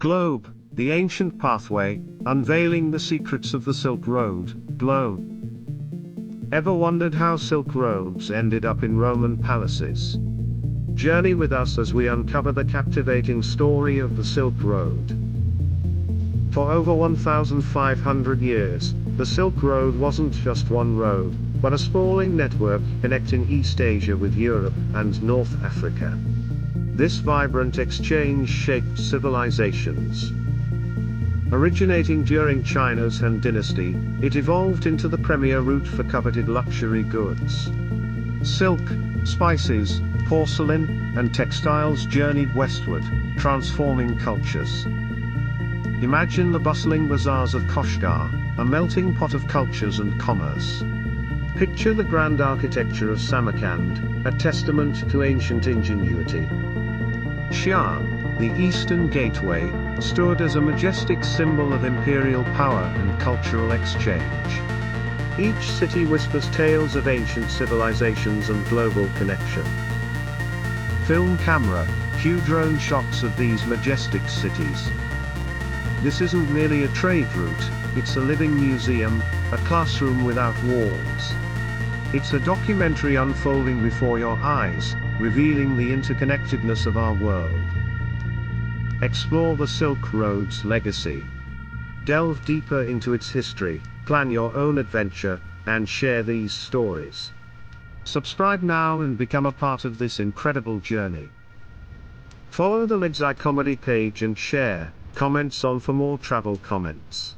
Globe, the ancient pathway, unveiling the secrets of the Silk Road, Globe. Ever wondered how Silk Roads ended up in Roman palaces? Journey with us as we uncover the captivating story of the Silk Road. For over 1,500 years, the Silk Road wasn't just one road, but a sprawling network connecting East Asia with Europe and North Africa. This vibrant exchange shaped civilizations. Originating during China's Han Dynasty, it evolved into the premier route for coveted luxury goods. Silk, spices, porcelain, and textiles journeyed westward, transforming cultures. Imagine the bustling bazaars of Kashgar, a melting pot of cultures and commerce. Picture the grand architecture of Samarkand, a testament to ancient ingenuity. Xi'an, the Eastern Gateway, stood as a majestic symbol of imperial power and cultural exchange. Each city whispers tales of ancient civilizations and global connection. Film camera, cue drone shots of these majestic cities. This isn't merely a trade route, it's a living museum, a classroom without walls. It's a documentary unfolding before your eyes, revealing the interconnectedness of our world. Explore the Silk Road's legacy. Delve deeper into its history, plan your own adventure, and share these stories. Subscribe now and become a part of this incredible journey. Follow the Legs Eye Comedy page and share comments on for more travel comments.